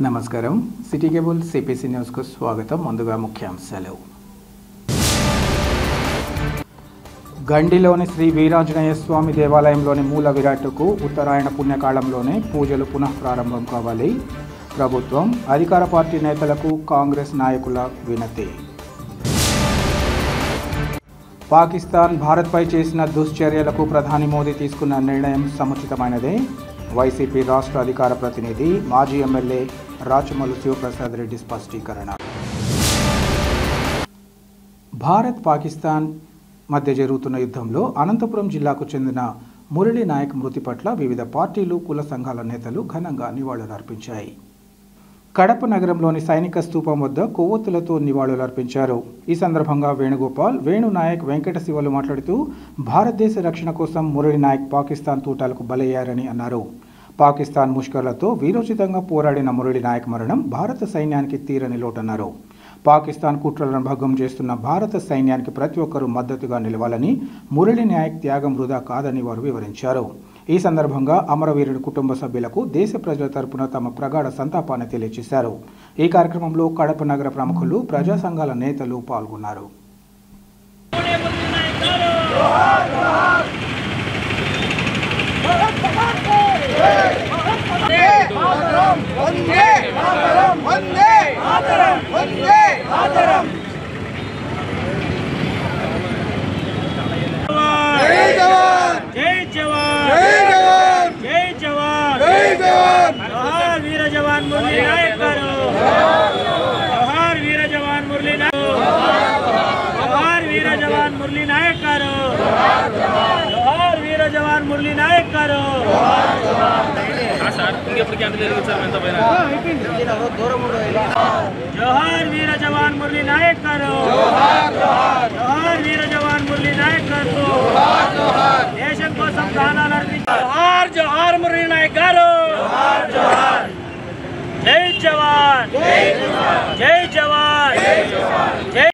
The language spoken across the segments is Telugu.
నమస్కారం సిటీ కేబుల్ సిపిసి న్యూస్ కు స్వాగతం. ముందుగా ముఖ్యాంశాలు. గండిలోని శ్రీ వీరాంజనేయ స్వామి దేవాలయంలోని మూల విరాట్టుకు ఉత్తరాయణ పుణ్యకాలంలోనే పూజలు పునః ప్రారంభం కావాలి. ప్రభుత్వం అధికార పార్టీ నేతలకు కాంగ్రెస్ నాయకుల వినతి. పాకిస్తాన్ భారత్పై చేసిన దుశ్చర్యలకు ప్రధాని మోదీ తీసుకున్న నిర్ణయం సముచితమైనదే. వైసీపీ రాష్ట్ర అధికార ప్రతినిధి మాజీ ఎమ్మెల్యే రాచమల్లు శివప్రసాద్ రెడ్డి స్పష్టీకరణ. భారత్ పాకిస్తాన్ మధ్య జరుగుతున్న యుద్ధంలో అనంతపురం జిల్లాకు చెందిన మురళీ నాయక్ మృతి పట్ల వివిధ పార్టీలు కుల సంఘాల నేతలు ఘనంగా నివాళులర్పించాయి. కడప నగరంలోని సైనిక స్తూపం వద్ద కొవ్వొత్తులతో నివాళులర్పించారు. ఈ సందర్భంగా వేణుగోపాల్, వేణు నాయక్, వెంకట శివలు మాట్లాడుతూ భారతదేశ రక్షణ కోసం మురళీ నాయక్ పాకిస్తాన్ తూటాలకు బలయ్యారని అన్నారు. పాకిస్తాన్ ముష్కర్లతో వీరోచితంగా పోరాడిన మురళీ నాయక్ మరణం భారత సైన్యానికి తీరని లోటన్నారు. పాకిస్తాన్ కుట్రలను భగ్గం చేస్తున్న భారత సైన్యానికి ప్రతి ఒక్కరూ మద్దతుగా నిలవాలని, మురళీ నాయక్ త్యాగం వృధా కాదని వారు వివరించారు. ఈ సందర్భంగా అమరవీరుడి కుటుంబ సభ్యులకు దేశ ప్రజల తరపున తమ ప్రగాఢ సంతాపాన్ని తెలియజేశారు. ఈ కార్యక్రమంలో కడప నగర ప్రముఖులు, ప్రజా సంఘాల నేతలు పాల్గొన్నారు. మురళీ నాయక్ గారు జోహార్ వీర జవాన్ మురళీ నాయక్ గారు, జోహార్ వీర జవాన్ మురళీ నాయక్ గారు, దేశం కోసం ప్రాణాలు అర్పించారు. జోహార్ జోహార్ మురళీ నాయక్ గారు, జై జవాన్ జై జవాన్ జై.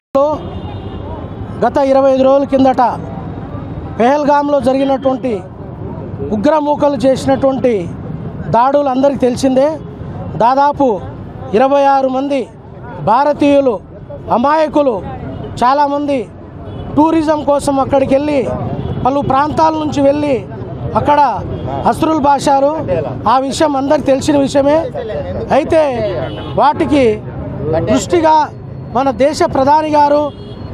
గత 25 రోజుల కిందట పెహల్గాంలో జరిగినటువంటి ఉగ్రమూకలు చేసినటువంటి దాడులు అందరికీ తెలిసిందే. దాదాపు 26 మంది భారతీయులు అమాయకులు, చాలామంది టూరిజం కోసం అక్కడికి వెళ్ళి పలు ప్రాంతాల నుంచి వెళ్ళి అక్కడ అస్త్రులు బాశారు. ఆ విషయం అందరికి తెలిసిన విషయమే. అయితే వాటికి దృష్టిగా మన దేశ ప్రధాని గారు,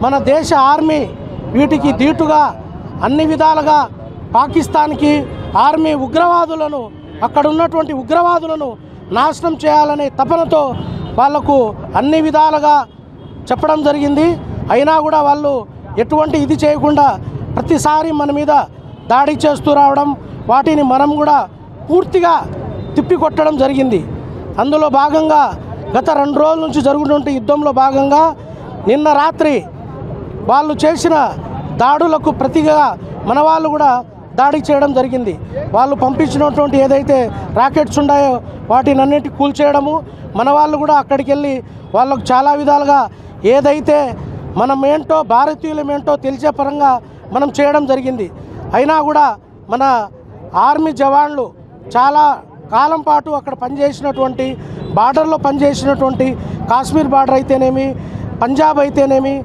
మన దేశ ఆర్మీ వీటికి దీటుగా అన్ని విధాలుగా పాకిస్తాన్కి ఆర్మీ ఉగ్రవాదులను, అక్కడ ఉన్నటువంటి ఉగ్రవాదులను నాశనం చేయాలనే తపనతో వాళ్లకు అన్ని విధాలుగా చెప్పడం జరిగింది. అయినా కూడా వాళ్ళు ఎటువంటి ఇది చేయకుండా ప్రతిసారి మన మీద దాడి చేస్తూ రావడం, వాటిని మనం కూడా పూర్తిగా తిప్పికొట్టడం జరిగింది. అందులో భాగంగా గత 2 రోజుల నుంచి జరుగుతున్న యుద్ధంలో భాగంగా నిన్న రాత్రి వాళ్ళు చేసిన దాడులకు ప్రతిగా మన వాళ్ళు కూడా దాడి చేయడం జరిగింది. వాళ్ళు పంపించినటువంటి ఏదైతే రాకెట్స్ ఉన్నాయో వాటిని అన్నింటి కూల్చేయడము, మన వాళ్ళు కూడా అక్కడికి వెళ్ళి వాళ్ళకు చాలా విధాలుగా ఏదైతే మనం ఏంటో భారతీయులమేంటో తెలిసే పరంగా మనం చేయడం జరిగింది. అయినా కూడా మన ఆర్మీ జవాన్లు చాలా కాలం పాటు అక్కడ పనిచేసినటువంటి, బార్డర్లో పనిచేసినటువంటి, కాశ్మీర్ బార్డర్ అయితేనేమి, పంజాబ్ అయితేనేమి,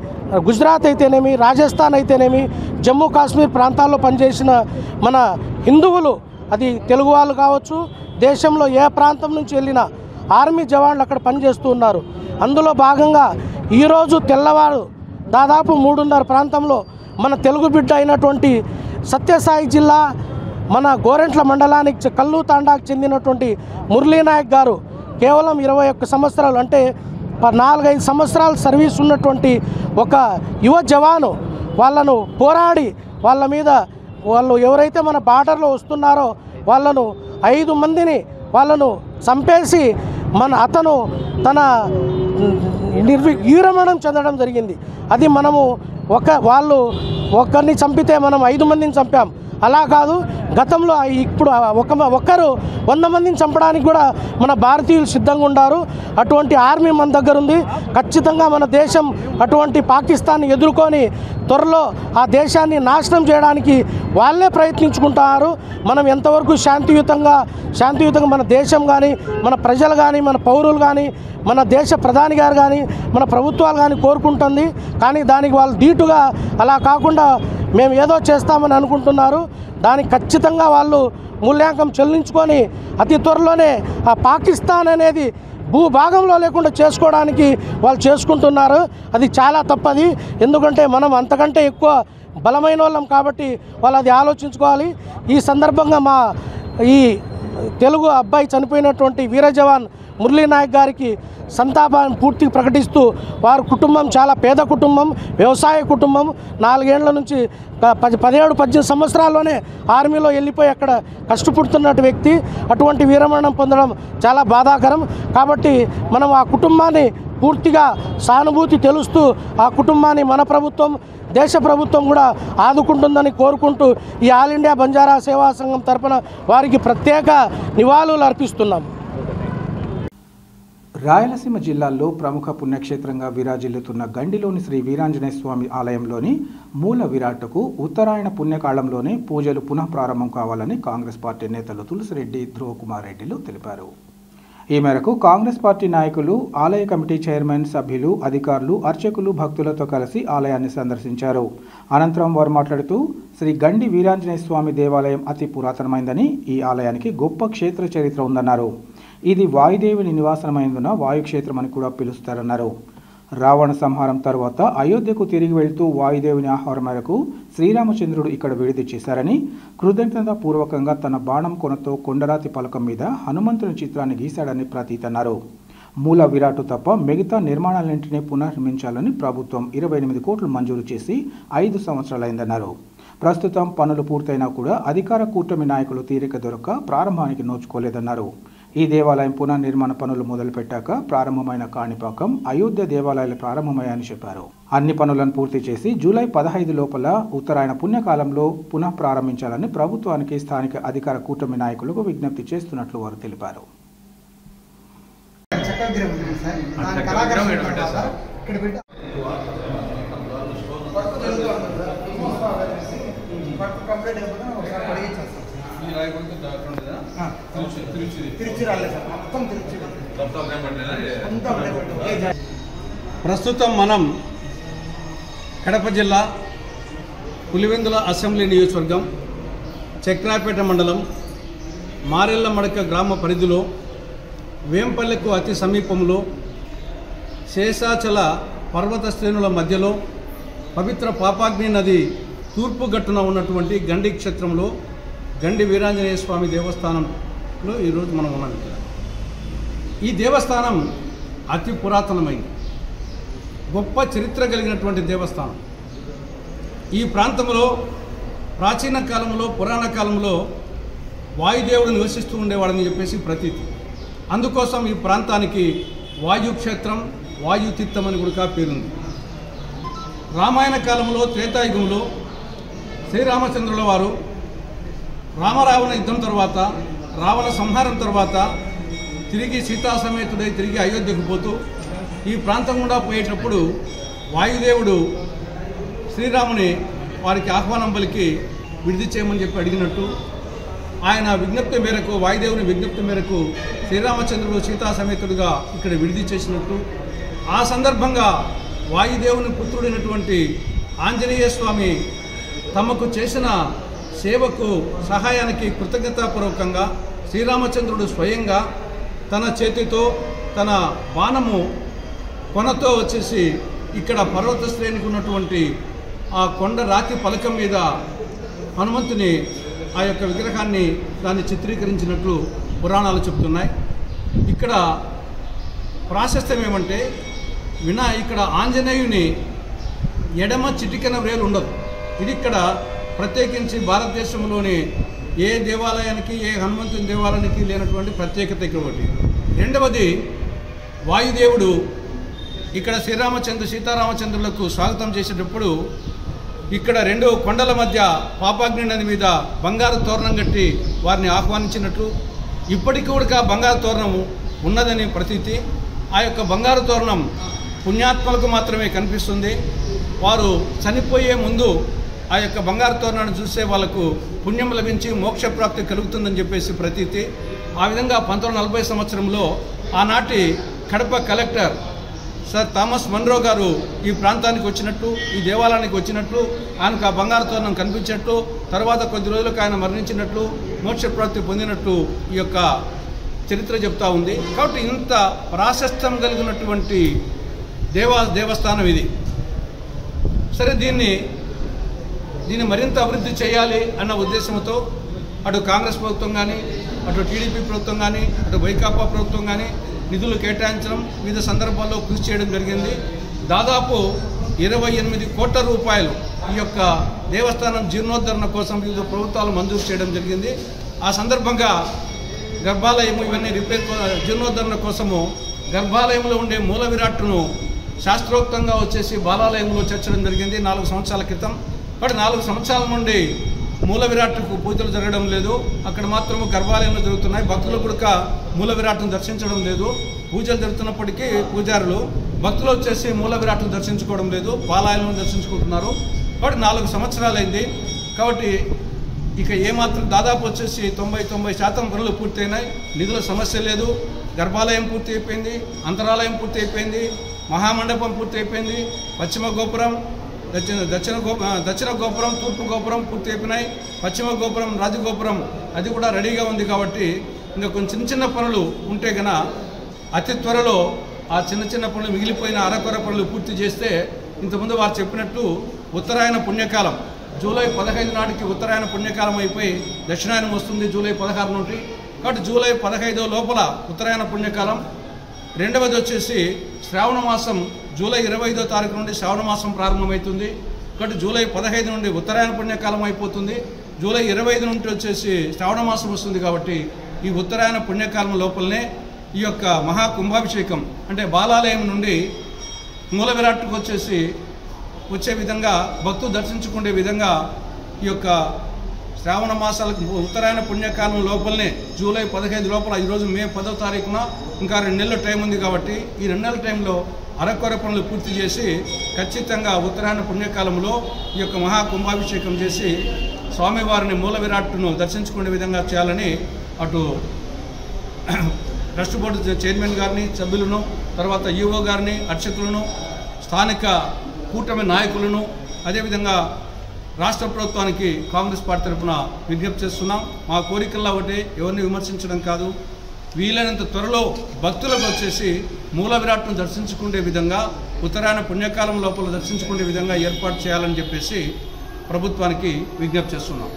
గుజరాత్ అయితేనేమి, రాజస్థాన్ అయితేనేమి, జమ్మూ కాశ్మీర్ ప్రాంతాల్లో పనిచేసిన మన హిందువులు, అది తెలుగు వాళ్ళు కావచ్చు, దేశంలో ఏ ప్రాంతం నుంచి వెళ్ళిన ఆర్మీ జవాన్లు అక్కడ పనిచేస్తూ ఉన్నారు. అందులో భాగంగా ఈరోజు తెల్లవారు దాదాపు 3:30 ప్రాంతంలో మన తెలుగు బిడ్డ అయినటువంటి సత్యసాయి జిల్లా మన గోరెంట్ల మండలానికి కల్లు తాండాకు చెందినటువంటి మురళీ నాయక్ గారు కేవలం 21 సంవత్సరాలు, అంటే 4-5 సంవత్సరాలు సర్వీస్ ఉన్నటువంటి ఒక యువ జవాను వాళ్ళను పోరాడి వాళ్ళ మీద, వాళ్ళు ఎవరైతే మన బార్డర్లో వస్తున్నారో వాళ్ళను 5 మందిని వాళ్ళను చంపేసి అతను తన విరమణం చెందడం జరిగింది. అది మనము వాళ్ళు ఒకరిని చంపితే మనం 5 మందిని చంపాం. అలా కాదు, గతంలో ఇప్పుడు ఒక్కరు 100 మందిని చంపడానికి కూడా మన భారతీయులు సిద్ధంగా ఉన్నారు. అటువంటి ఆర్మీ మన దగ్గర ఉంది. ఖచ్చితంగా మన దేశం అటువంటి పాకిస్తాన్ని ఎదుర్కొని త్వరలో ఆ దేశాన్ని నాశనం చేయడానికి వాళ్ళే ప్రయత్నించుకుంటున్నారు. మనం ఎంతవరకు శాంతియుతంగా మన దేశం కానీ, మన ప్రజలు కానీ, మన పౌరులు కానీ, మన దేశ ప్రధాని గారు కానీ, మన ప్రభుత్వాలు కానీ కోరుకుంటుంది. కానీ దానికి వాళ్ళు ధీటుగా అలా కాకుండా మేము ఏదో చేస్తామని అనుకుంటున్నారు. దానికి ఖచ్చితంగా వాళ్ళు మూల్యాంకం చెల్లించుకొని అతి త్వరలోనే ఆ పాకిస్తాన్ అనేది భూభాగంలో లేకుండా చేసుకోవడానికి వాళ్ళు చేసుకుంటున్నారు. అది చాలా తప్పది. ఎందుకంటే మనం అంతకంటే ఎక్కువ బలమైన వాళ్ళం కాబట్టి వాళ్ళు అది ఆలోచించుకోవాలి. ఈ సందర్భంగా మా ఈ తెలుగు అబ్బాయి చనిపోయినటువంటి వీర జవాన్ మురళీ నాయక్ గారికి సంతాపాన్ని పూర్తిగా ప్రకటిస్తూ, వారి కుటుంబం చాలా పేద కుటుంబం, వ్యవసాయ కుటుంబం. 4 ఏళ్ల నుంచి 17-18 సంవత్సరాల్లోనే ఆర్మీలో వెళ్ళిపోయి అక్కడ కష్టపడుతున్నట్టు వ్యక్తి. అటువంటి వీరమరణం పొందడం చాలా బాధాకరం. కాబట్టి మనం ఆ కుటుంబాన్ని పూర్తిగా సానుభూతి తెలుస్తూ ఆ కుటుంబాన్ని మన ప్రభుత్వం, దేశ ప్రభుత్వం కూడా ఆదుకుంటుందని కోరుకుంటూ ఈ ఆల్ ఇండియా బంజారా సేవా సంఘం తరపున వారికి ప్రత్యేక నివాళులు అర్పిస్తున్నాం. రాయలసీమ జిల్లాల్లో ప్రముఖ పుణ్యక్షేత్రంగా విరాజిల్లుతున్న గండిలోని శ్రీ వీరాంజనేయ స్వామి ఆలయంలోని మూల విరాట్కు ఉత్తరాయణ పుణ్యకాలంలోనే పూజలు పునః ప్రారంభం కావాలని కాంగ్రెస్ పార్టీ నేతలు తులసిరెడ్డి, ధ్రువకుమార్ రెడ్డిలు తెలిపారు. ఈ మేరకు కాంగ్రెస్ పార్టీ నాయకులు, ఆలయ కమిటీ చైర్మన్, సభ్యులు, అధికారులు, అర్చకులు భక్తులతో కలిసి ఆలయాన్ని సందర్శించారు. అనంతరం వారు మాట్లాడుతూ శ్రీ గండి వీరాంజనేయ స్వామి దేవాలయం అతి పురాతనమైందని, ఈ ఆలయానికి గొప్ప క్షేత్ర చరిత్ర ఉందన్నారు. ఇది వాయుదేవుని నివాసమైనందున వాయుక్షేత్రం అని కూడా పిలుస్తారన్నారు. రావణ సంహారం తర్వాత అయోధ్యకు తిరిగి వెళ్తూ వాయుదేవుని ఆహ్వానం మేరకు శ్రీరామచంద్రుడు ఇక్కడ విడిది చేశారని, కృతజ్ఞతాపూర్వకంగా తన బాణం కొనతో కొండరాతి పలకం మీద హనుమంతుని చిత్రాన్ని గీశాడని ప్రతీతన్నారు. మూల విరాటు తప్ప మిగతా నిర్మాణాలన్నింటినీ పునర్నిర్మించాలని ప్రభుత్వం 28 కోట్లు మంజూరు చేసి 5 సంవత్సరాలైందన్నారు. ప్రస్తుతం పనులు పూర్తయినా కూడా అధికార కూటమి నాయకులు తీరిక దొరక్క ప్రారంభానికి నోచుకోలేదన్నారు. ఈ దేవాలయం పునర్నిర్మాణ పనులు మొదలుపెట్టాక ప్రారంభమైన కాణిపాకం, అయోధ్య దేవాలయాలు ప్రారంభమయ్యాయని చెప్పారు. అన్ని పనులను పూర్తి చేసి జూలై 15 లోపల ఉత్తరాయణ పుణ్యకాలంలో పునః ప్రారంభించాలని ప్రభుత్వానికి స్థానిక అధికార కూటమి నాయకులకు విజ్ఞప్తి చేస్తున్నట్లు వారు తెలిపారు. ప్రస్తుతం మనం కడప జిల్లా పులివెందుల అసెంబ్లీ నియోజకవర్గం చక్రాపేట మండలం మారెళ్ల మడక గ్రామ పరిధిలో వేంపల్లెకు అతి సమీపంలో శేషాచల పర్వత శ్రేణుల మధ్యలో పవిత్ర పాపాగ్ని నది తూర్పు గట్టున ఉన్నటువంటి గండి క్షేత్రంలో గండి వీరాంజనేయ స్వామి దేవస్థానంలో ఈరోజు మనం ఉన్నాం. ఈ దేవస్థానం అతి పురాతనమైంది, గొప్ప చరిత్ర కలిగినటువంటి దేవస్థానం. ఈ ప్రాంతంలో ప్రాచీన కాలంలో, పురాణ కాలంలో వాయుదేవుడు నివసిస్తూ ఉండేవాడని చెప్పేసి ప్రతీతి. అందుకోసం ఈ ప్రాంతానికి వాయుక్షేత్రం, వాయుతీర్థం అని కూడా పేరుంది. రామాయణ కాలంలో, త్రేతాయుగంలో శ్రీరామచంద్రుల వారు రామరావణ యుద్ధం తర్వాత, రావణ సంహారం తర్వాత తిరిగి సీతాసమేతుడై తిరిగి అయోధ్యకు పోతూ ఈ ప్రాంతం గుండా పోయేటప్పుడు వాయుదేవుడు శ్రీరాముని వారికి ఆహ్వానం పలికి విడిది చేయమని చెప్పి అడిగినట్టు, ఆయన విజ్ఞప్తి మేరకు, వాయుదేవుని విజ్ఞప్తి మేరకు శ్రీరామచంద్రుడు సీతాసమేతుడుగా ఇక్కడ విడిది చేసినట్టు, ఆ సందర్భంగా వాయుదేవుని పుత్రుడైనటువంటి ఆంజనేయ స్వామి తమకు చేసిన సేవకు, సహాయానికి కృతజ్ఞతాపూర్వకంగా శ్రీరామచంద్రుడు స్వయంగా తన చేతితో తన బాణము కొనతో వచ్చేసి ఇక్కడ పర్వత శ్రేణికి ఉన్నటువంటి ఆ కొండ రాతి పలకం మీద హనుమంతుని ఆ యొక్క విగ్రహాన్ని దాన్ని చిత్రీకరించినట్లు పురాణాలు చెబుతున్నాయి. ఇక్కడ ప్రాశస్త్యం ఏమంటే ఇక్కడ ఆంజనేయుని ఎడమ చిటికెన వేలు ఉండదు. ఇది ఇక్కడ ప్రత్యేకించి భారతదేశంలోని ఏ దేవాలయానికి, ఏ హనుమంతుని దేవాలయానికి లేనటువంటి ప్రత్యేకత ఇక్కడ ఒకటి. రెండవది, వాయుదేవుడు ఇక్కడ సీతారామచంద్రులకు స్వాగతం చేసేటప్పుడు ఇక్కడ 2 కొండల మధ్య పాపాగ్ని నది మీద బంగారు తోరణం కట్టి వారిని ఆహ్వానించినట్లు, ఇప్పటికీ కూడా బంగారు తోరణం ఉన్నదని ప్రతీతి. ఆ యొక్క బంగారు తోరణం పుణ్యాత్మలకు మాత్రమే కనిపిస్తుంది. వారు చనిపోయే ముందు ఆ యొక్క బంగారు తోరణాన్ని చూస్తే వాళ్ళకు పుణ్యం లభించి మోక్షప్రాప్తి కలుగుతుందని చెప్పేసి ప్రతీతి. ఆ విధంగా 1940 సంవత్సరంలో ఆనాటి Kadapa collector sir Thomas Munro గారు ఈ ప్రాంతానికి వచ్చినట్టు, ఈ దేవాలయానికి వచ్చినట్లు, ఆయనకు ఆ బంగారు తోరణం కనిపించినట్లు, తర్వాత కొద్ది రోజులకు ఆయన మరణించినట్లు, మోక్షప్రాప్తి పొందినట్లు ఈ యొక్క చరిత్ర చెప్తా ఉంది. కాబట్టి ఇంత ప్రాశస్త్యం కలిగినటువంటి దేవస్థానం ఇది. సరే, దీన్ని మరింత అభివృద్ధి చేయాలి అన్న ఉద్దేశంతో అటు కాంగ్రెస్ ప్రభుత్వం కానీ, అటు టీడీపీ ప్రభుత్వం కానీ, అటు వైకాపా ప్రభుత్వం కానీ నిధులు కేటాయించడం, వివిధ సందర్భాల్లో కృషి చేయడం జరిగింది. దాదాపు 28 కోట్ల రూపాయలు ఈ యొక్క దేవస్థానం జీర్ణోద్ధరణ కోసం వివిధ ప్రభుత్వాలు మంజూరు చేయడం జరిగింది. ఆ సందర్భంగా గర్భాలయం ఇవన్నీ జీర్ణోద్ధరణ కోసము గర్భాలయంలో ఉండే మూల విరాట్టును శాస్త్రోక్తంగా వచ్చేసి బాలాలయంలో చేర్చడం జరిగింది 4 సంవత్సరాల క్రితం. కాబట్టి 4 సంవత్సరాల నుండి మూల విరాట్కు పూజలు జరగడం లేదు. అక్కడ మాత్రము గర్భాలయంలో జరుగుతున్నాయి. భక్తులు కూడా మూల విరాట్ను దర్శించడం లేదు. పూజలు జరుగుతున్నప్పటికీ పూజారులు భక్తులు వచ్చేసి మూల విరాట్ను దర్శించుకోవడం లేదు, బాలాలయంలో దర్శించుకుంటున్నారు. కాబట్టి 4 సంవత్సరాలైంది. కాబట్టి ఇక ఏమాత్రం దాదాపు వచ్చేసి 90% పనులు పూర్తయినాయి. నిధుల సమస్య లేదు. గర్భాలయం పూర్తి అయిపోయింది, అంతరాలయం పూర్తి అయిపోయింది, మహామండపం పూర్తి అయిపోయింది, పశ్చిమ గోపురం, దక్షిణ గోపురం, తూర్పు గోపురం పూర్తి అయిపోయినాయి. పశ్చిమ గోపురం, రాజగోపురం అది కూడా రెడీగా ఉంది. కాబట్టి ఇంకా కొంచెం చిన్న పనులు ఉంటే గన అతి త్వరలో ఆ చిన్న పనులు మిగిలిపోయిన అరకొర పనులు పూర్తి చేస్తే, ఇంతకుముందు వారు చెప్పినట్టు ఉత్తరాయణ పుణ్యకాలం జూలై 15 నాటికి ఉత్తరాయణ పుణ్యకాలం అయిపోయి దక్షిణాయనం వస్తుంది జూలై 16 నుండి. కాబట్టి జూలై 15 లోపల ఉత్తరాయణ పుణ్యకాలం. రెండవది వచ్చేసి శ్రావణ మాసం జూలై 25వ తారీఖు నుండి శ్రావణ మాసం ప్రారంభమవుతుంది. కాబట్టి జూలై 15 నుండి ఉత్తరాయణ పుణ్యకాలం అయిపోతుంది. జూలై 25 నుండి వచ్చేసి శ్రావణ మాసం వస్తుంది. కాబట్టి ఈ ఉత్తరాయణ పుణ్యకాలం లోపలనే ఈ యొక్క మహాకుంభాభిషేకం అంటే బాలాలయం నుండి మూల విరాట్కు వచ్చే విధంగా భక్తులు దర్శించుకునే విధంగా ఈ యొక్క శ్రావణ మాసాలకు ఉత్తరాయణ పుణ్యకాలం లోపలనే జూలై 15 లోపల, ఈరోజు మే 10వ తారీఖున ఇంకా 2 నెలల టైం ఉంది. కాబట్టి ఈ 2 నెలల టైంలో అరకొర పనులు పూర్తి చేసి ఖచ్చితంగా ఉత్తరాయణ పుణ్యకాలంలో ఈ యొక్క మహాకుంభాభిషేకం చేసి స్వామివారిని మూల విరాట్ను దర్శించుకునే విధంగా చేయాలని అటు ట్రస్ట్ బోర్డు చైర్మన్ గారిని, సభ్యులను, తర్వాత ఈఓ గారిని, అర్చకులను, స్థానిక కూటమి నాయకులను, అదేవిధంగా రాష్ట్ర ప్రభుత్వానికి కాంగ్రెస్ పార్టీ తరఫున విజ్ఞప్తి చేస్తున్నాం. మా కోరికల్లో ఒకటి, ఎవరిని విమర్శించడం కాదు, వీలైనంత త్వరలో భక్తులకు వచ్చేసి మూల విరాట్ను దర్శించుకునే విధంగా ఉత్తరాయణ పుణ్యకాలం లోపల దర్శించుకునే విధంగా ఏర్పాటు చేయాలని చెప్పేసి ప్రభుత్వానికి విజ్ఞప్తి చేస్తున్నాం.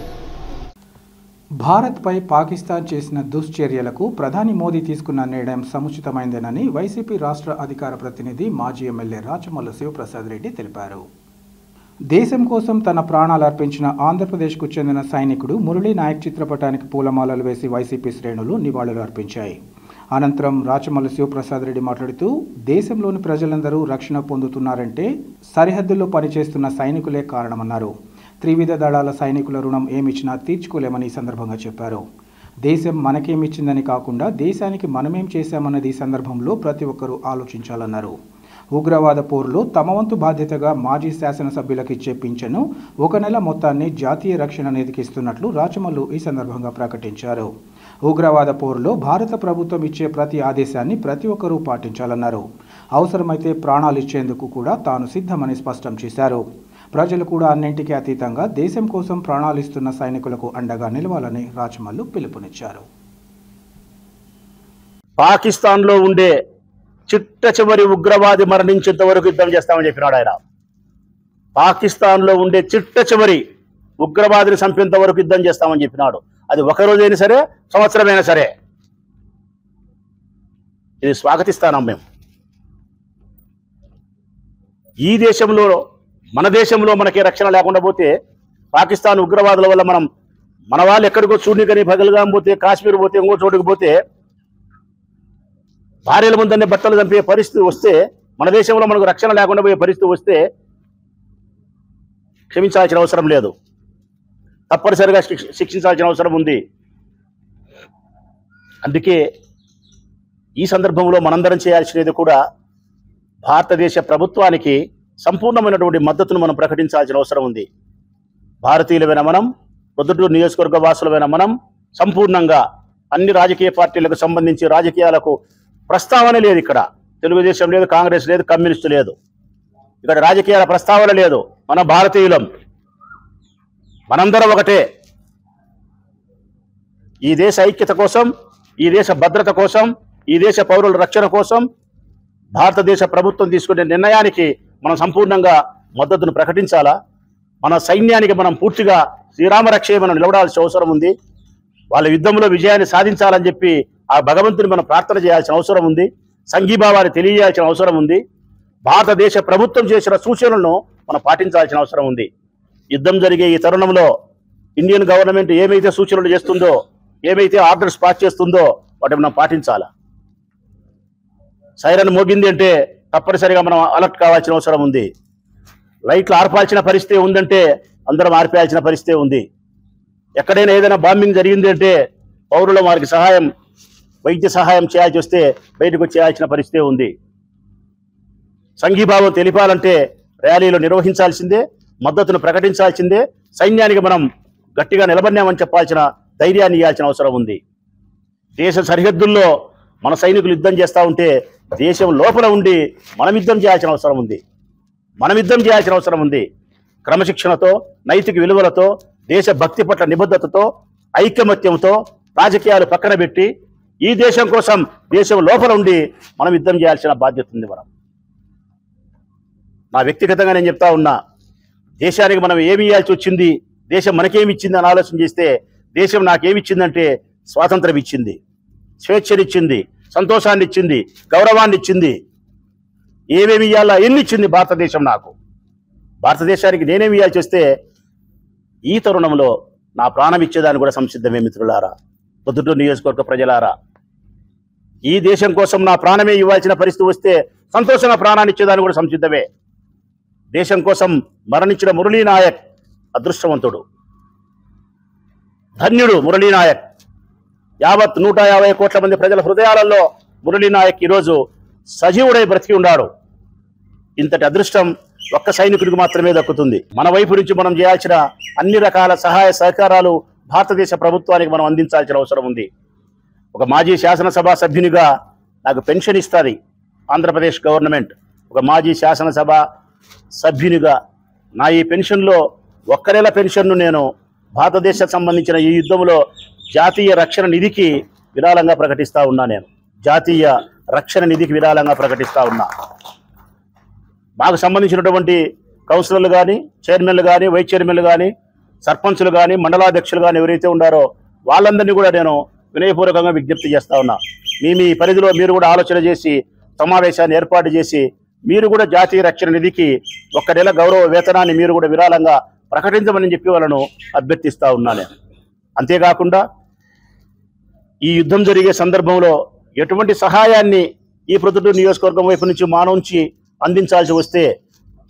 భారత్పై పాకిస్తాన్ చేసిన దుశ్చర్యలకు ప్రధాని మోదీ తీసుకున్న నిర్ణయం సముచితమైందేనని వైసీపీ రాష్ట్ర అధికార ప్రతినిధి మాజీ ఎమ్మెల్యే రాచమల్లు శివప్రసాద్ రెడ్డి తెలిపారు. దేశం కోసం తన ప్రాణాలు అర్పించిన ఆంధ్రప్రదేశ్కు చెందిన సైనికుడు మురళీ నాయక్ చిత్రపటానికి పూలమాలలు వేసి వైసీపీ శ్రేణులు నివాళులు అర్పించాయి. అనంతరం రాచమల్లు శివప్రసాద్ రెడ్డి మాట్లాడుతూ, దేశంలోని ప్రజలందరూ రక్షణ పొందుతున్నారంటే సరిహద్దుల్లో పనిచేస్తున్న సైనికులే కారణమన్నారు. త్రివిధ దళాల సైనికుల రుణం ఏమిచ్చినా తీర్చుకోలేమని ఈ సందర్భంగా చెప్పారు. దేశం మనకేమిచ్చిందని కాకుండా దేశానికి మనమేం చేశామన్నది ఈ సందర్భంలో ప్రతి ఒక్కరూ ఆలోచించాలన్నారు. ఉగ్రవాద పోరులో తమ వంతు బాధ్యతగా మాజీ శాసనసభ్యులకు ఇచ్చే పింఛను 1 నెల మొత్తాన్ని జాతీయ రక్షణ నిధికి ఇస్తున్నట్లు రాచమల్లు ఈ సందర్భంగా ప్రకటించారు. ఉగ్రవాద పోరులో భారత ప్రభుత్వం ఇచ్చే ప్రతి ఆదేశాన్ని ప్రతి ఒక్కరూ పాటించాలన్నారు. అవసరమైతే ప్రాణాలు ఇచ్చేందుకు కూడా తాను సిద్ధమని స్పష్టం చేశారు. ప్రజలు కూడా అన్నింటికీ అతీతంగా దేశం కోసం ప్రాణాలు ఇస్తున్న సైనికులకు అండగా నిలవాలని రాచమల్లు పిలుపునిచ్చారు. పాకిస్తాన్లో ఉండే చిట్ట చివరి ఉగ్రవాది మరణించేంత వరకు యుద్ధం చేస్తామని చెప్పినాడు ఆయన. పాకిస్తాన్లో ఉండే చిట్ట చివరి ఉగ్రవాదిని చంపేంత వరకు యుద్ధం చేస్తామని చెప్పినాడు. అది 1 రోజైనా సరే, సంవత్సరమైనా సరే. ఇది స్వాగతిస్తాం మేము. ఈ దేశంలో, మన దేశంలో మనకే రక్షణ లేకుండా పోతే, పాకిస్తాన్ ఉగ్రవాదుల వల్ల మన వాళ్ళు ఎక్కడికో చూడనికని పగలుగాం పోతే, కాశ్మీర్ పోతే, ఇంకో చోటుకు పోతే, భార్యల ముందనే బట్టలు చంపే పరిస్థితి వస్తే, మన దేశంలో మనకు రక్షణ లేకుండా పోయే పరిస్థితి వస్తే క్షమించాల్సిన అవసరం లేదు, తప్పనిసరిగా శిక్షించాల్సిన అవసరం ఉంది. అందుకే ఈ సందర్భంలో మనందరం చేయాల్సినది కూడా భారతదేశ ప్రభుత్వానికి సంపూర్ణమైనటువంటి మద్దతును మనం ప్రకటించాల్సిన అవసరం ఉంది. భారతీయులమైన మనం, ప్రొద్దుటూరు నియోజకవర్గ వాసులమైన మనం సంపూర్ణంగా అన్ని రాజకీయ పార్టీలకు సంబంధించి రాజకీయాలకు ప్రస్తావన లేదు. ఇక్కడ తెలుగుదేశం లేదు, కాంగ్రెస్ లేదు, కమ్యూనిస్టు లేదు. ఇక్కడ రాజకీయాల ప్రస్తావన లేదు. మన భారతీయులం, మనందరం ఒకటే. ఈ దేశ ఐక్యత కోసం, ఈ దేశ భద్రత కోసం, ఈ దేశ పౌరుల రక్షణ కోసం భారతదేశ ప్రభుత్వం తీసుకునే నిర్ణయానికి మనం సంపూర్ణంగా మద్దతును ప్రకటించాలా? మన సైన్యానికి మనం పూర్తిగా శ్రీరామరక్షే మనం నిలబడాల్సిన అవసరం ఉంది. వాళ్ళ యుద్ధంలో విజయాన్ని సాధించాలని చెప్పి ఆ భగవంతుని మనం ప్రార్థన చేయాల్సిన అవసరం ఉంది. సంఘీభావాన్ని తెలియజేయాల్సిన అవసరం ఉంది. భారతదేశ ప్రభుత్వం చేసిన సూచనలను మనం పాటించాల్సిన అవసరం ఉంది. యుద్ధం జరిగే ఈ తరుణంలో ఇండియన్ గవర్నమెంట్ ఏమైతే సూచనలు చేస్తుందో, ఏమైతే ఆర్డర్స్ పాస్ చేస్తుందో వాటిని మనం పాటించాలా? సైరన్ మోగింది అంటే తప్పనిసరిగా మనం అలర్ట్ కావాల్సిన అవసరం ఉంది. లైట్లు ఆర్పాల్సిన పరిస్థితి ఉందంటే అందరం ఆర్పేయాల్సిన పరిస్థితి ఉంది. ఎక్కడైనా ఏదైనా బాంబింగ్ జరిగింది అంటే పౌరులు వారికి సహాయం, వైద్య సహాయం చేయాల్సి వస్తే బయటకు చేయాల్సిన పరిస్థితి ఉంది. సంఘీభావం తెలిపాలంటే ర్యాలీలు నిర్వహించాల్సిందే, మద్దతును ప్రకటించాల్సిందే. సైన్యానికి మనం గట్టిగా నిలబడినామని చెప్పాల్సిన ధైర్యాన్ని ఇవ్వాల్సిన అవసరం ఉంది. దేశ సరిహద్దుల్లో మన సైనికులు యుద్ధం చేస్తూ ఉంటే దేశం లోపల ఉండి మనం యుద్ధం చేయాల్సిన అవసరం ఉంది. క్రమశిక్షణతో, నైతిక విలువలతో, దేశ భక్తి పట్ల నిబద్ధతతో, ఐకమత్యంతో రాజకీయాలు పక్కన పెట్టి ఈ దేశం కోసం దేశం లోపల ఉండి మనం యుద్ధం చేయాల్సిన బాధ్యత ఉంది. నా వ్యక్తిగతంగా నేను చెప్తా ఉన్నా, దేశానికి మనం ఏమి ఇవ్వాల్సి వచ్చింది, దేశం మనకేమి ఇచ్చింది అని ఆలోచన చేస్తే దేశం నాకేమి ఇచ్చిందంటే స్వాతంత్రం ఇచ్చింది, స్వేచ్ఛనిచ్చింది, సంతోషాన్ని ఇచ్చింది, గౌరవాన్ని ఇచ్చింది. ఏమేమి ఇవ్వాలా ఎన్ని ఇచ్చింది భారతదేశం నాకు. భారతదేశానికి నేనేమి ఇవ్వాల్సి వస్తే ఈ తరుణంలో నా ప్రాణం ఇచ్చేదాన్ని కూడా సంసిద్ధమే. మిత్రులారా, ప్రొద్దుటూరు నియోజకవర్గ ప్రజలారా, ఈ దేశం కోసం నా ప్రాణమే ఇవ్వాల్సిన పరిస్థితి వస్తే సంతోషంగా ప్రాణాన్ని ఇచ్చేదాన్ని కూడా సంసిద్ధమే. దేశం కోసం మరణించిన మురళీ నాయక్ అదృష్టవంతుడు, ధన్యుడు. మురళీ నాయక్ యావత్ 150 కోట్ల మంది ప్రజల హృదయాలలో మురళీ నాయక్ ఈరోజు సజీవుడై బ్రతికి ఉన్నాడు. ఇంతటి అదృష్టం ఒక్క సైనికుడికి మాత్రమే దక్కుతుంది. మన వైపు నుంచి మనం చేయాల్సిన అన్ని రకాల సహాయ సహకారాలు భారతదేశ ప్రభుత్వానికి మనం అందించాల్సిన అవసరం ఉంది. ఒక మాజీ శాసనసభ సభ్యునిగా నాకు పెన్షన్ ఇస్తుంది ఆంధ్రప్రదేశ్ గవర్నమెంట్. ఒక మాజీ శాసనసభ సభ్యునిగా నా ఈ పెన్షన్లో ఒక్క నెల పెన్షన్ను నేను భారతదేశానికి సంబంధించిన ఈ యుద్ధంలో జాతీయ రక్షణ నిధికి విరాళంగా ప్రకటిస్తూ ఉన్నా. జాతీయ రక్షణ నిధికి విరాళంగా ప్రకటిస్తూ ఉన్నా. మాకు సంబంధించినటువంటి కౌన్సిలర్లు కానీ, చైర్మన్లు కానీ, వైస్ చైర్మన్లు కానీ, సర్పంచులు కానీ, మండలాధ్యక్షులు కానీ ఎవరైతే ఉన్నారో వాళ్ళందరినీ కూడా నేను వినయపూర్వకంగా విజ్ఞప్తి చేస్తూ ఉన్నా. మీ పరిధిలో మీరు కూడా ఆలోచన చేసి సమావేశాన్ని ఏర్పాటు చేసి మీరు కూడా జాతీయ రక్షణ నిధికి ఒక్క నెల గౌరవ వేతనాన్ని మీరు కూడా విరాళంగా ప్రకటించమని చెప్పి వాళ్ళను అభ్యర్థిస్తూ ఉన్నాను. అంతేకాకుండా ఈ యుద్ధం జరిగే సందర్భంలో ఎటువంటి సహాయాన్ని ఈ ప్రొద్దుటూరు నియోజకవర్గం వైపు నుంచి మా నుంచి అందించాల్సి వస్తే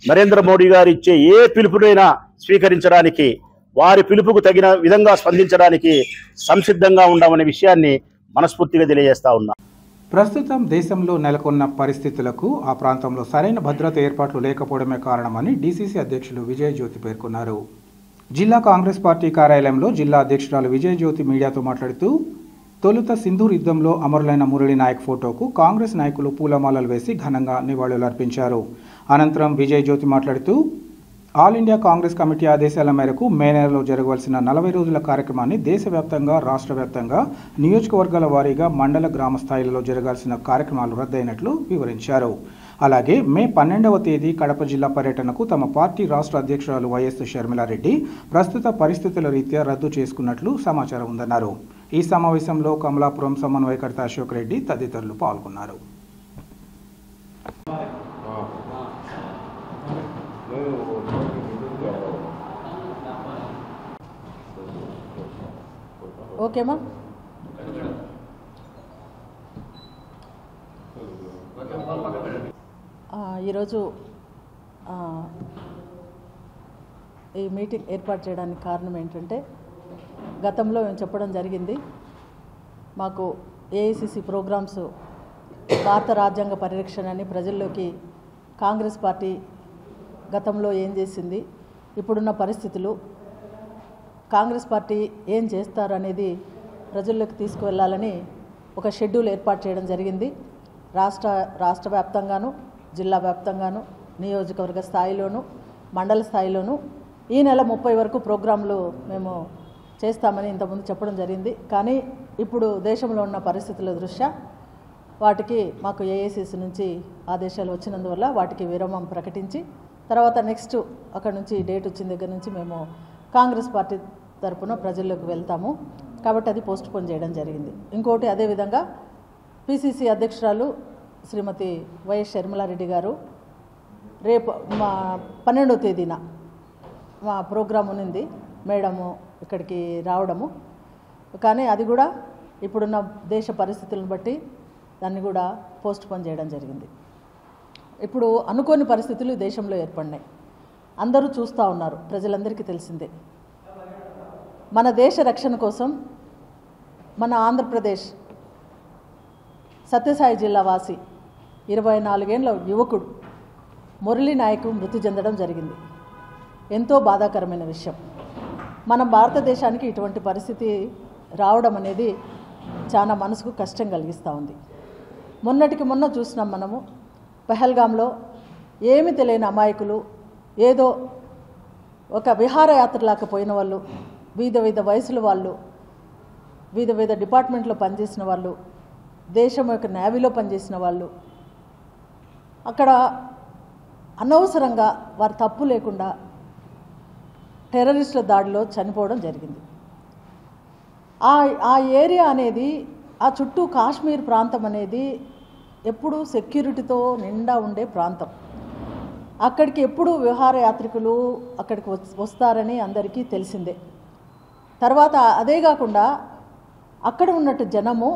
నరేంద్ర మోడీ గారు ఇచ్చే ఏ పిలుపునైనా స్వీకరించడానికి, వారి పిలుపుకు తగిన విధంగా స్పందించడానికి సంసిద్ధంగా ఉన్నామనే విషయాన్ని మనస్ఫూర్తిగా తెలియజేస్తా ఉన్నా. ప్రస్తుతం దేశంలో నెలకొన్న పరిస్థితులకు ఆ ప్రాంతంలో సరైన భద్రత ఏర్పాట్లు లేకపోవడమే కారణమని డీసీసీ అధ్యక్షులు విజయజ్యోతి పేర్కొన్నారు. జిల్లా కాంగ్రెస్ పార్టీ కార్యాలయంలో జిల్లా అధ్యక్షురాలు విజయజ్యోతి మీడియాతో మాట్లాడుతూ, తొలుత సింధూర్ యుద్ధంలో అమరులైన మురళీ నాయక్ ఫోటోకు కాంగ్రెస్ నాయకులు పూలమాలలు వేసి ఘనంగా నివాళులర్పించారు. అనంతరం విజయజ్యోతి మాట్లాడుతూ, ఆల్ ఇండియా కాంగ్రెస్ కమిటీ ఆదేశాల మేరకు మే నెలలో జరగవలసిన 40 రోజుల కార్యక్రమాన్ని దేశవ్యాప్తంగా, రాష్ట్ర వ్యాప్తంగా, నియోజకవర్గాల వారీగా, మండల, గ్రామ స్థాయిలలో జరగాల్సిన కార్యక్రమాలు రద్దయినట్లు వివరించారు. అలాగే మే 12వ తేదీ కడప జిల్లా పర్యటనకు తమ పార్టీ రాష్ట్ర అధ్యక్షురాలు వైఎస్ షర్మిలారెడ్డి ప్రస్తుత పరిస్థితుల రీత్యా రద్దు చేసుకున్నట్లు సమాచారం ఉందన్నారు. ఈ సమావేశంలో కమలాపురం సమన్వయకర్త అశోక్ రెడ్డి తదితరులు పాల్గొన్నారు. ఓకేమా? ఈరోజు ఈ మీటింగ్ ఏర్పాటు చేయడానికి కారణం ఏంటంటే, గతంలో మేము చెప్పడం జరిగింది, మాకు ఏఐసిసి ప్రోగ్రామ్స్ భారత రాజ్యాంగ పరిరక్షణ అని ప్రజల్లోకి కాంగ్రెస్ పార్టీ గతంలో ఏం చేసింది, ఇప్పుడున్న పరిస్థితులు, కాంగ్రెస్ పార్టీ ఏం చేస్తారనేది ప్రజల్లోకి తీసుకువెళ్ళాలని ఒక షెడ్యూల్ ఏర్పాటు చేయడం జరిగింది. రాష్ట్ర వ్యాప్తంగాను, జిల్లా వ్యాప్తంగాను, నియోజకవర్గ స్థాయిలోను, మండల స్థాయిలోను ఈ నెల 30 వరకు ప్రోగ్రాంలు మేము చేస్తామని ఇంతకుముందు చెప్పడం జరిగింది. కానీ ఇప్పుడు దేశంలో ఉన్న పరిస్థితుల దృష్ట్యా వాటికి మాకు ఏఐసిసి నుంచి ఆదేశాలు వచ్చినందువల్ల వాటికి విరామం ప్రకటించి తర్వాత నెక్స్ట్ అక్కడ నుంచి డేట్ వచ్చిన దగ్గర నుంచి మేము కాంగ్రెస్ పార్టీ తరఫున ప్రజల్లోకి వెళ్తాము. కాబట్టి అది పోస్ట్ పోన్ చేయడం జరిగింది. ఇంకోటి అదేవిధంగా పిసిసి అధ్యక్షురాలు శ్రీమతి వైఎస్ షర్మిలారెడ్డి గారు రేపు మా 12వ తేదీన మా ప్రోగ్రాం ఉన్నింది, మేడము ఇక్కడికి రావడము. కానీ అది కూడా ఇప్పుడున్న దేశ పరిస్థితులను బట్టి దాన్ని కూడా పోస్ట్ పోన్ చేయడం జరిగింది. ఇప్పుడు అనుకోని పరిస్థితులు దేశంలో ఏర్పడినాయి, అందరూ చూస్తూ ఉన్నారు, ప్రజలందరికీ తెలిసిందే. మన దేశ రక్షణ కోసం మన ఆంధ్రప్రదేశ్ సత్యసాయి జిల్లా వాసి 24 ఏళ్ల యువకుడు మురళీ నాయక్ మృతి చెందడం జరిగింది. ఎంతో బాధాకరమైన విషయం. మన భారతదేశానికి ఇటువంటి పరిస్థితి రావడం అనేది చాలా మనసుకు కష్టం కలిగిస్తూ ఉంది. మొన్నటికి మొన్న చూసినాం మనము, పెహల్గాంలో ఏమీ తెలియని అమాయకులు, ఏదో ఒక విహారయాత్రలాగా పోయిన వాళ్ళు, వివిధ వయసుల వాళ్ళు, వివిధ డిపార్ట్మెంట్లో పనిచేసిన వాళ్ళు, దేశం యొక్క నేవీలో పనిచేసిన వాళ్ళు అక్కడ అనవసరంగా వారి తప్పు లేకుండా టెర్రరిస్టుల దాడిలో చనిపోవడం జరిగింది. ఆ ఏరియా అనేది, ఆ చుట్టూ కాశ్మీర్ ప్రాంతం అనేది ఎప్పుడూ సెక్యూరిటీతో నిండా ఉండే ప్రాంతం. అక్కడికి ఎప్పుడు విహారయాత్రికులు అక్కడికి వస్తారని అందరికీ తెలిసిందే. తర్వాత అదే కాకుండా అక్కడ ఉన్నట్టు జనము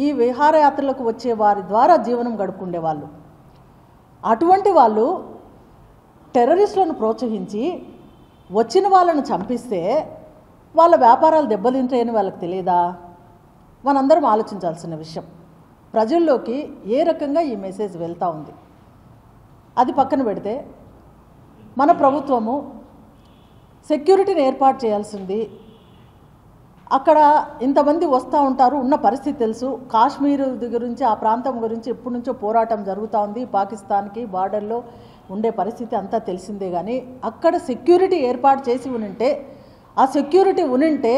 ఈ విహారయాత్రలకు వచ్చే వారి ద్వారా జీవనం గడుపుకుండేవాళ్ళు. అటువంటి వాళ్ళు టెర్రరిస్టులను ప్రోత్సహించి వచ్చిన వాళ్ళను చంపిస్తే వాళ్ళ వ్యాపారాలు దెబ్బతింటాయని వాళ్ళకి తెలియదా? మనందరం ఆలోచించాల్సిన విషయం. ప్రజల్లోకి ఏ రకంగా ఈ మెసేజ్ వెళ్తూ ఉంది అది పక్కన పెడితే, మన ప్రభుత్వము సెక్యూరిటీని ఏర్పాటు చేయాల్సింది. అక్కడ ఇంతమంది వస్తూ ఉంటారు, ఉన్న పరిస్థితి తెలుసు. కాశ్మీర్ గురించి, ఆ ప్రాంతం గురించి ఎప్పటి నుంచో పోరాటం జరుగుతూ ఉంది. పాకిస్తాన్కి బార్డర్లో ఉండే పరిస్థితి అంతా తెలిసిందే. కానీ అక్కడ సెక్యూరిటీ ఏర్పాటు చేసి ఉనింటే, ఆ సెక్యూరిటీ ఉనింటే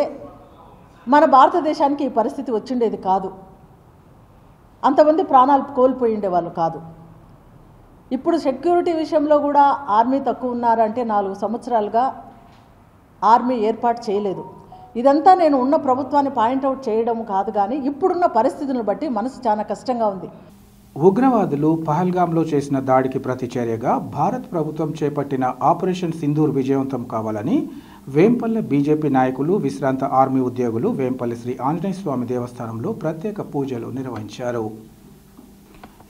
మన భారతదేశానికి ఈ పరిస్థితి వచ్చిండేది కాదు, అంతమంది ప్రాణాలు కోల్పోయి ఉండేవాళ్ళు కాదు. ఇప్పుడు సెక్యూరిటీ విషయంలో కూడా ఆర్మీ తక్కువ ఉన్నారంటే 4 సంవత్సరాలుగా ఆర్మీ ఏర్పాటు చేయలేదు. ఇదంతా నేను ఉన్న ప్రభుత్వాన్ని పాయింట్అవుట్ చేయడం కాదు, కానీ ఇప్పుడున్న పరిస్థితులను బట్టి మనసు చాలా కష్టంగా ఉంది. ఉగ్రవాదులు పహల్గాంలో చేసిన దాడికి ప్రతిచర్యగా భారత ప్రభుత్వం చేపట్టిన ఆపరేషన్ సింధూర్ విజయవంతం కావాలని వేంపల్లె బీజేపీ నాయకులు, విశ్రాంత ఆర్మీ ఉద్యోగులు వేంపల్లి శ్రీ ఆంజనేయ స్వామి దేవస్థానంలో ప్రత్యేక పూజలు నిర్వహించారు.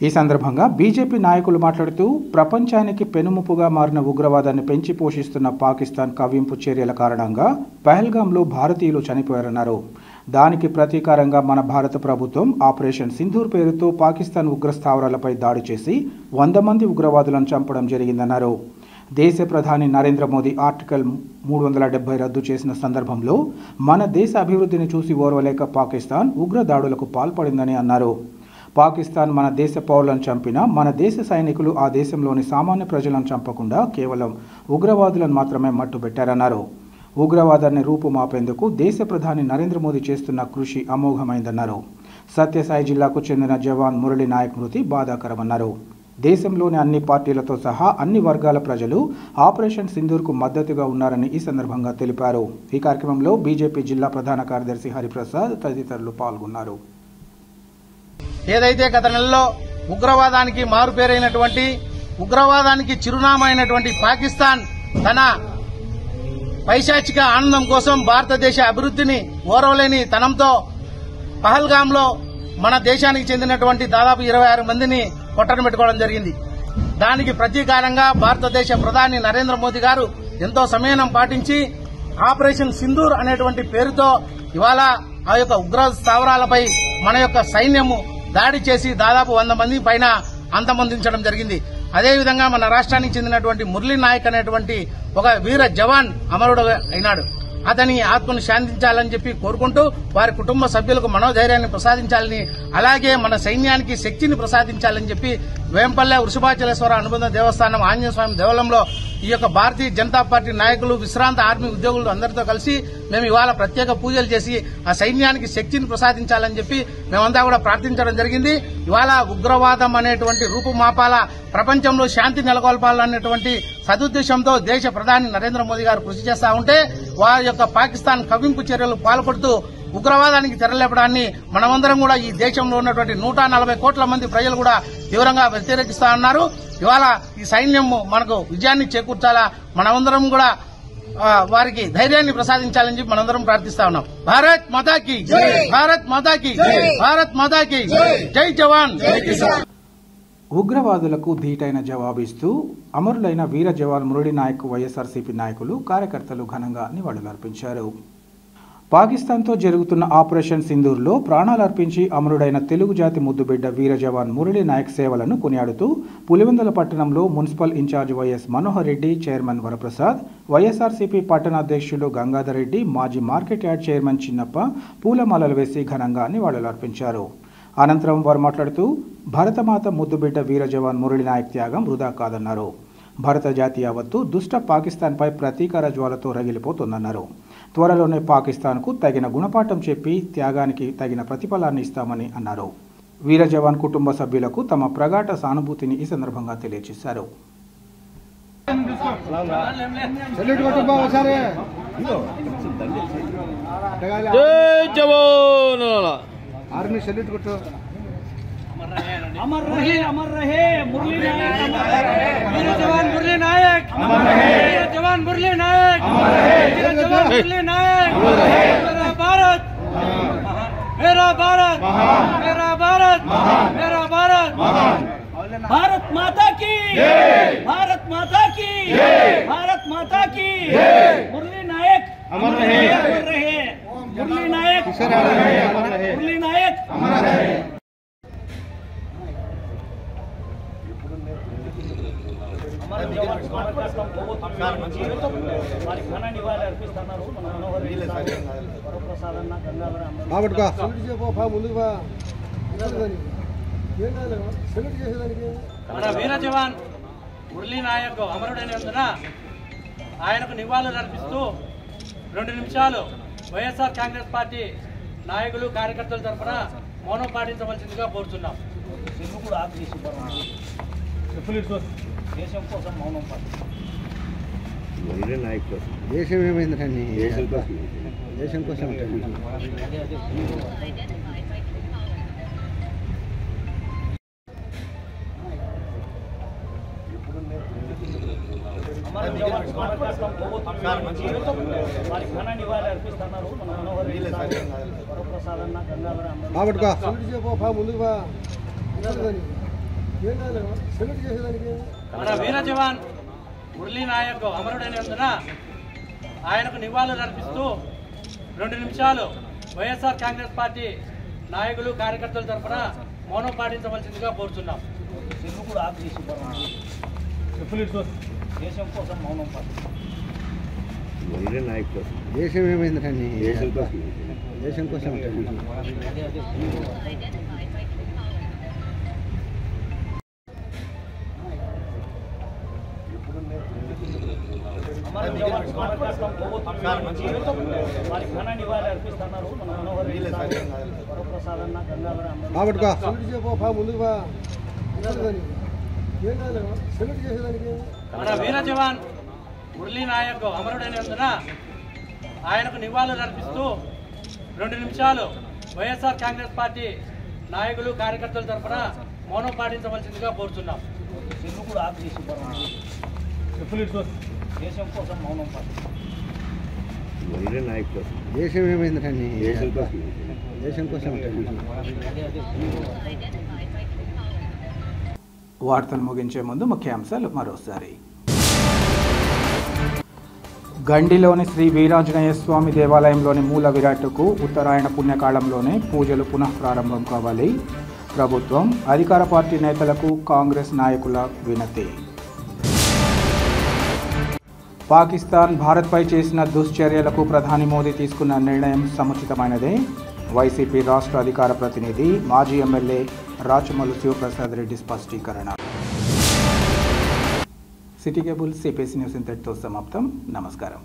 ఈ సందర్భంగా బీజేపీ నాయకులు మాట్లాడుతూ, ప్రపంచానికి పెనుముప్పుగా మారిన ఉగ్రవాదాన్ని పెంచి పోషిస్తున్న పాకిస్తాన్ కవ్వింపు చర్యల కారణంగా పహల్గాంలో భారతీయులు చనిపోయారన్నారు. దానికి ప్రతీకారంగా మన భారత ప్రభుత్వం ఆపరేషన్ సింధూర్ పేరుతో పాకిస్తాన్ ఉగ్రస్థావరాలపై దాడి చేసి 100 మంది ఉగ్రవాదులను చంపడం జరిగిందన్నారు. దేశ ప్రధాని నరేంద్ర మోదీ ఆర్టికల్ 370 రద్దు చేసిన సందర్భంలో మన దేశ అభివృద్ధిని చూసి ఓర్వలేక పాకిస్తాన్ ఉగ్రదాడులకు పాల్పడిందని అన్నారు. పాకిస్తాన్ మన దేశ పౌరులను చంపినా మన దేశ సైనికులు ఆ దేశంలోని సామాన్య ప్రజలను చంపకుండా కేవలం ఉగ్రవాదులను మాత్రమే మట్టుబెట్టారన్నారు. ఉగ్రవాదాన్ని రూపుమాపేందుకు దేశ ప్రధాని నరేంద్ర మోదీ చేస్తున్న కృషి అమోఘమైందన్నారు. సత్యసాయి జిల్లాకు చెందిన జవాన్ మురళీ నాయక్ మృతి బాధాకరమన్నారు. దేశంలోని అన్ని పార్టీలతో సహా అన్ని వర్గాల ప్రజలు ఆపరేషన్ సింధూర్కు మద్దతుగా ఉన్నారని ఈ సందర్భంగా తెలిపారు. ఈ కార్యక్రమంలో బీజేపీ జిల్లా ప్రధాన కార్యదర్శి హరిప్రసాద్ తదితరులు పాల్గొన్నారు. ఏదైతే గత నెలలో ఉగ్రవాదానికి మారుపేరైనటువంటి, ఉగ్రవాదానికి చిరునామా అయినటువంటి పాకిస్తాన్ తన పైశాచిక ఆనందం కోసం భారతదేశ అభివృద్ధిని ఓరవలేని తనంతో పహల్గాంలో మన దేశానికి చెందినటువంటి దాదాపు 26 మందిని పొట్టన పెట్టుకోవడం జరిగింది. దానికి ప్రతీకారంగా భారతదేశ ప్రధాని నరేంద్ర మోదీ గారు ఎంతో సంయమనం పాటించి ఆపరేషన్ సింధూర్ అనేటువంటి పేరుతో ఇవాళ ఆ యొక్క ఉగ్ర స్థావరాలపై మన యొక్క సైన్యము దాడి చేసి దాదాపు 100 మంది పైన అంతమొందించడం జరిగింది. అదేవిధంగా మన రాష్ట్రానికి చెందినటువంటి మురళీ నాయక్ అనేటువంటి ఒక వీర జవాన్ అమరుడు అయినాడు. అతని ఆత్మను శాంతించాలని చెప్పి కోరుకుంటూ వారి కుటుంబ సభ్యులకు మనోధైర్యాన్ని ప్రసాదించాలని, అలాగే మన సైన్యానికి శక్తిని ప్రసాదించాలని చెప్పి వేంపల్లె వృషభాచలేశ్వర అనుబంధ దేవస్థానం ఆంజనేయ స్వామి దేవాలయంలో ఈ యొక్క భారతీయ జనతా పార్టీ నాయకులు, విశ్రాంత ఆర్మీ ఉద్యోగులు అందరితో కలిసి మేము ఇవాళ ప్రత్యేక పూజలు చేసి ఆ సైన్యానికి శక్తిని ప్రసాదించాలని చెప్పి మేమంతా కూడా ప్రార్థించడం జరిగింది. ఇవాళ ఉగ్రవాదం అనేటువంటి రూపుమాపాల, ప్రపంచంలో శాంతి నెలకొల్పాలనేటువంటి సదుద్దేశంతో దేశ ప్రధాని నరేంద్ర మోదీ గారు కృషి చేస్తా ఉంటే వారి యొక్క పాకిస్తాన్ కవ్వింపు చర్యలు పాల్పడుతూ ఉగ్రవాదానికి తెరలేపడాన్ని మనమందరం కూడా ఈ దేశంలో ఉన్నటువంటి 140 కోట్ల మంది ప్రజలు కూడా తీవ్రంగా వ్యతిరేకిస్తా ఉన్నారు. ఇవాళ ఈ సైన్యం మనకు విజయాన్ని చేకూర్చాలా, మనమందరం కూడా వారికి ధైర్యాన్ని ప్రసాదించాలని చెప్పి మనందరం ప్రార్థిస్తా ఉన్నాం. భారత్ మాతాకి జై, భారత్ మాతాకి జై, భారత్ మాతాకి జై జవాన్ జై కిసాన్. ఉగ్రవాదులకు ధీటైన జవాబిస్తూ అమరులైన వీర జవాన్ మురళీ నాయక్ వైఎస్ఆర్సీపీ నాయకులు, కార్యకర్తలు ఘనంగా నివాళులర్పించారు. పాకిస్తాన్తో జరుగుతున్న ఆపరేషన్ సింధూర్లో ప్రాణాలర్పించి అమరుడైన తెలుగు జాతి ముద్దుబిడ్డ వీర జవాన్ మురళీ నాయక్ సేవలను కొనియాడుతూ పులివెందుల పట్టణంలో municipal incharge YS Manohar Reddy, chairman Varaprasad, YSRCP పట్టణ అధ్యక్షులు గంగాధర్ రెడ్డి, మాజీ మార్కెట్ యార్డ్ చైర్మన్ చిన్నప్ప పూలమాలలు వేసి ఘనంగా నివాళులర్పించారు. అనంతరం వారు మాట్లాడుతూ భారతమాత ముద్దుబిడ్డ వీర జవాన్ మురళీ నాయక్ త్యాగం వృధా కాదన్నారు. భారత జాతి యావత్తు దుష్ట పాకిస్తాన్పై ప్రతీకార జ్వాలతో రగిలిపోతుందన్నారు. త్వరలోనే పాకిస్తాన్కు తగిన గుణపాఠం చెప్పి త్యాగానికి తగిన ప్రతిఫలాన్ని ఇస్తామని అన్నారు. వీర జవాన్ కుటుంబ సభ్యులకు తమ ప్రగాఢ సానుభూతిని ఈ సందర్భంగా తెలియజేశారు. अमर रहे मुरली नायक, वीर जवान मुरली नायक, वीर जवान मुरली नायक, वीर जवान मुरली नायक। मेरा भारत, मेरा भारत, मेरा भारत, मेरा भारत। भारत माता की, भारत माता की, भारत माता की। मुरली नायक अमर रहे, मुरली नायक, मुरली नायक अमर रहे। మన వీర జవాన్ మురళీ నాయక్ అమరుడైనందున ఆయనకు నివాళులు అర్పిస్తూ 2 నిమిషాలు వైఎస్ఆర్ కాంగ్రెస్ పార్టీ నాయకులు, కార్యకర్తల తరఫున మౌనం పాటించవలసిందిగా కోరుతున్నాం. దేశం కోసం మౌనం దేశం ఏమైందండి? దేశం కోసం మన వీర జవాన్ మురళీ నాయక్ అమరుడైనందున ఆయనకు నివాళులు అర్పిస్తూ 2 నిమిషాలు వైఎస్ఆర్ కాంగ్రెస్ పార్టీ నాయకులు, కార్యకర్తల తరఫున మౌనం పాటించవలసిందిగా కోరుతున్నాం. దేశం కోసం మౌనం దేశం ఏమైందండి? దేశం కోసం మన వీర జవాన్ మురళీ నాయక్ అమరుడైనందున ఆయనకు నివాళులు అర్పిస్తూ 2 నిమిషాలు వైఎస్ఆర్ కాంగ్రెస్ పార్టీ నాయకులు, కార్యకర్తల తరఫున మౌనం పాటించవలసిందిగా కోరుతున్నాం. దేశం కోసం మౌనం దేశం ఏమైందండి? దేశం కోసం వార్తలు ముగించే ముందు ముఖ్యాంశాలు మరోసారి. గండిలోని శ్రీ వీరాంజనేయ స్వామి దేవాలయంలోని మూల విరాట్టుకు ఉత్తరాయణ పుణ్యకాలంలోనే పూజలు పునః ప్రారంభం కావాలి. ప్రభుత్వం అధికార పార్టీ నేతలకు కాంగ్రెస్ నాయకుల వినతి. పాకిస్తాన్ భారత్పై చేసిన దుశ్చర్యలకు ప్రధాని మోదీ తీసుకున్న నిర్ణయం సముచితమైనదే. వైసీపీ రాష్ట్ర అధికార ప్రతినిధి మాజీ ఎమ్మెల్యే రాచమల్లు శివప్రసాద్ రెడ్డి స్పష్టీకరణ. సిటీ కేబుల్ సిపిఎస్ న్యూస్ ఇంతటితో సమాప్తం. నమస్కారం.